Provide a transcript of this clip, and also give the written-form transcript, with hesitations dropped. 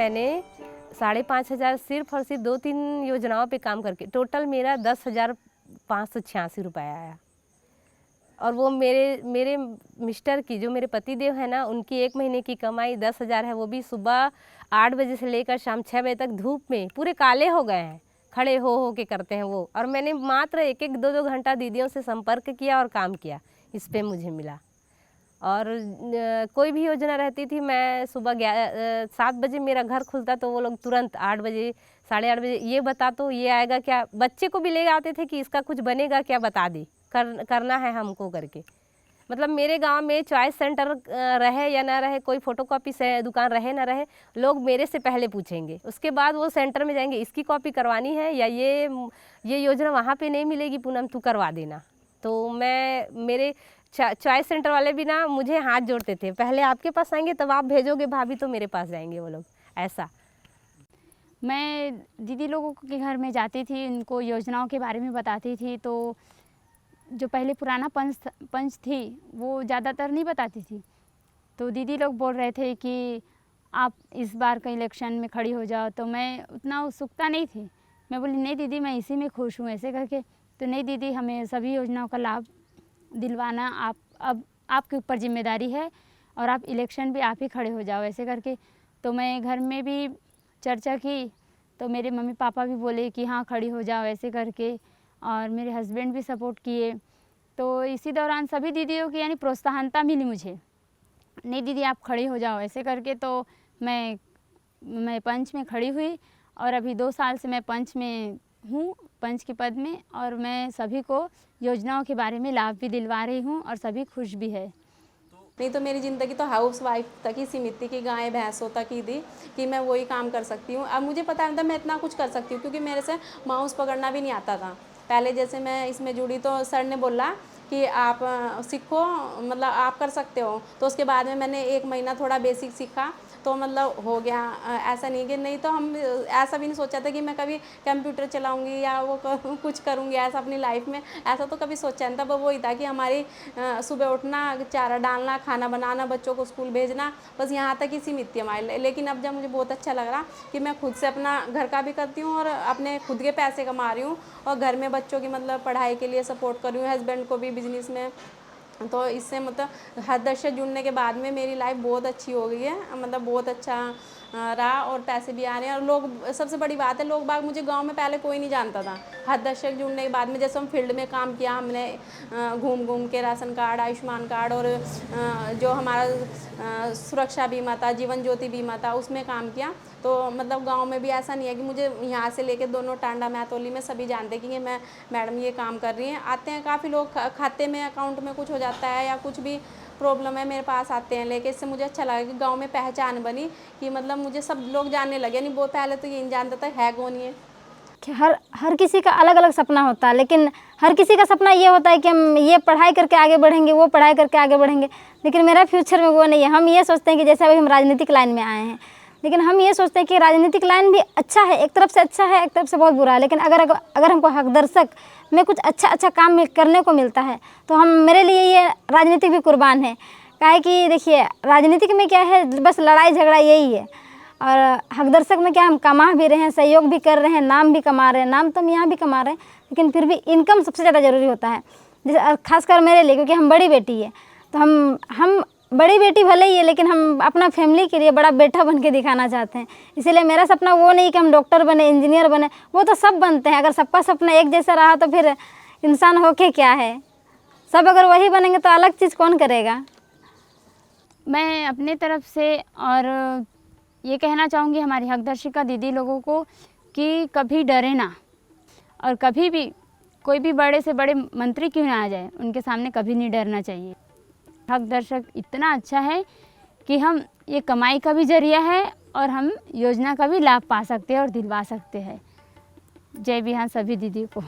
मैंने 5,500 सिर्फ और सिर्फ 2-3 योजनाओं पे काम करके टोटल मेरा 10,586 रुपये आया। और वो मेरे मिस्टर की, जो मेरे पतिदेव है ना, उनकी 1 महीने की कमाई 10,000 है। वो भी सुबह 8 बजे से लेकर शाम 6 बजे तक धूप में पूरे काले हो गए हैं, खड़े हो के करते हैं वो। और मैंने मात्र 1-1, 2-2 घंटा दीदियों से संपर्क किया और काम किया, इस पे मुझे मिला। और कोई भी योजना रहती थी, मैं सुबह 7 बजे मेरा घर खुलता तो वो लोग तुरंत 8 बजे, 8:30 बजे ये बता तो ये आएगा क्या, बच्चे को भी ले आते थे कि इसका कुछ बनेगा क्या, बता दे, करना है हमको करके। मतलब मेरे गांव में चॉइस सेंटर रहे या ना रहे, कोई फोटोकॉपी से दुकान रहे ना रहे, लोग मेरे से पहले पूछेंगे, उसके बाद वो सेंटर में जाएंगे, इसकी कॉपी करवानी है या ये योजना वहाँ पे नहीं मिलेगी पूनम, तू करवा देना। तो मेरे चॉइस सेंटर वाले भी ना मुझे हाथ जोड़ते थे, पहले आपके पास आएंगे तब आप भेजोगे भाभी तो मेरे पास जाएंगे वो लोग, ऐसा। मैं दीदी लोगों के घर में जाती थी, उनको योजनाओं के बारे में बताती थी। तो जो पहले पुराना पंच थी वो ज़्यादातर नहीं बताती थी। तो दीदी लोग बोल रहे थे कि आप इस बार का इलेक्शन में खड़ी हो जाओ, तो मैं उतना उत्सुकता नहीं थी। मैं बोली नहीं दीदी, मैं इसी में खुश हूँ, ऐसे करके। तो नहीं दीदी, हमें सभी योजनाओं का लाभ दिलवाना अब आपके ऊपर जिम्मेदारी है और आप इलेक्शन भी आप ही खड़े हो जाओ, ऐसे करके। तो मैं घर में भी चर्चा की, तो मेरे मम्मी पापा भी बोले कि हाँ खड़ी हो जाओ, ऐसे करके। और मेरे हस्बैंड भी सपोर्ट किए। तो इसी दौरान सभी दीदियों की यानी प्रोत्साहनता मिली मुझे, नहीं दीदी आप खड़ी हो जाओ, ऐसे करके। तो मैं पंच में खड़ी हुई और अभी 2 साल से मैं पंच में हूँ, पंच के पद में। और मैं सभी को योजनाओं के बारे में लाभ भी दिलवा रही हूँ और सभी खुश भी है। नहीं तो मेरी ज़िंदगी तो हाउस वाइफ तक ही सीमित थी कि गाय भैंसों तक ही थी कि मैं वही काम कर सकती हूँ। अब मुझे पता है मैं इतना कुछ कर सकती हूँ, क्योंकि मेरे से माउस पकड़ना भी नहीं आता था पहले। जैसे मैं इसमें जुड़ी तो सर ने बोला कि आप सीखो, मतलब आप कर सकते हो। तो उसके बाद में मैंने 1 महीना थोड़ा बेसिक सीखा, तो मतलब हो गया। ऐसा नहीं कि, नहीं तो हम ऐसा भी नहीं सोचा था कि मैं कभी कंप्यूटर चलाऊंगी या वो कुछ करूंगी ऐसा अपनी लाइफ में, ऐसा तो कभी सोचा नहीं था। बस वही था कि हमारी सुबह उठना, चारा डालना, खाना बनाना, बच्चों को स्कूल भेजना, बस यहाँ तक ही सीमित थी हमारे लिए। लेकिन अब जब मुझे बहुत अच्छा लग रहा कि मैं खुद से अपना घर का भी करती हूँ और अपने खुद के पैसे कमा रही हूँ और घर में बच्चों की मतलब पढ़ाई के लिए सपोर्ट कर रही हूँ, हस्बैंड को भी बिजनेस में। तो इससे मतलब हर से जुड़ने के बाद में मेरी लाइफ बहुत अच्छी हो गई है, मतलब बहुत अच्छा रहा और पैसे भी आ रहे हैं। और लोग, सबसे बड़ी बात है, लोग बाग मुझे गांव में पहले कोई नहीं जानता था। हर दशक जुड़ने के बाद में जैसे हम फील्ड में काम किया, हमने घूम घूम के राशन कार्ड, आयुष्मान कार्ड और जो हमारा सुरक्षा बीमा था, जीवन ज्योति बीमा था, उसमें काम किया। तो मतलब गांव में भी ऐसा नहीं है कि मुझे यहाँ से लेके दोनों टांडा मैतोली में सभी जानते हैं कि मैं मैडम ये काम कर रही हैं। आते हैं काफ़ी लोग, खाते में अकाउंट में कुछ हो जाता है या कुछ भी प्रॉब्लम है, मेरे पास आते हैं लेके। इससे मुझे अच्छा लगा कि गांव में पहचान बनी, कि मतलब मुझे सब लोग जानने लगे। नहीं वो पहले तो ये नहीं जानता था है कौन ये। हर किसी का अलग अलग सपना होता है, लेकिन हर किसी का सपना ये होता है कि हम ये पढ़ाई करके आगे बढ़ेंगे, वो पढ़ाई करके आगे बढ़ेंगे। लेकिन मेरा फ्यूचर में वो नहीं है। हम ये सोचते हैं कि जैसे अभी हम राजनीतिक लाइन में आए हैं, लेकिन हम ये सोचते हैं कि राजनीतिक लाइन भी अच्छा है, एक तरफ से अच्छा है, एक तरफ से बहुत बुरा है। लेकिन अगर हमको हकदर्शक में कुछ अच्छा काम करने को मिलता है तो मेरे लिए ये राजनीतिक भी कुर्बान है। काहे कि देखिए राजनीतिक में क्या है, बस लड़ाई झगड़ा यही है। और हकदर्शक में क्या, हम कमा भी रहे हैं, सहयोग भी कर रहे हैं, नाम भी कमा रहे हैं। नाम तो हम यहाँ भी कमा रहे हैं, लेकिन फिर भी इनकम सबसे ज़्यादा ज़रूरी होता है। जैसे खासकर मेरे लिए, क्योंकि हम बड़ी बेटी है, तो हम बड़ी बेटी भले ही है, लेकिन हम अपना फैमिली के लिए बड़ा बेटा बन के दिखाना चाहते हैं। इसीलिए मेरा सपना वो नहीं कि हम डॉक्टर बने, इंजीनियर बने, वो तो सब बनते हैं। अगर सबका सपना एक जैसा रहा तो फिर इंसान होके क्या है। सब अगर वही बनेंगे तो अलग चीज़ कौन करेगा। मैं अपने तरफ से और ये कहना चाहूँगी हमारी हकदर्शिका दीदी लोगों को कि कभी डरे ना, और कभी भी कोई भी बड़े से बड़े मंत्री क्यों ना आ जाए, उनके सामने कभी नहीं डरना चाहिए। हकदर्शक इतना अच्छा है कि हम ये कमाई का भी जरिया है और हम योजना का भी लाभ पा सकते हैं और दिलवा सकते हैं। जय बिहान सभी दीदी को।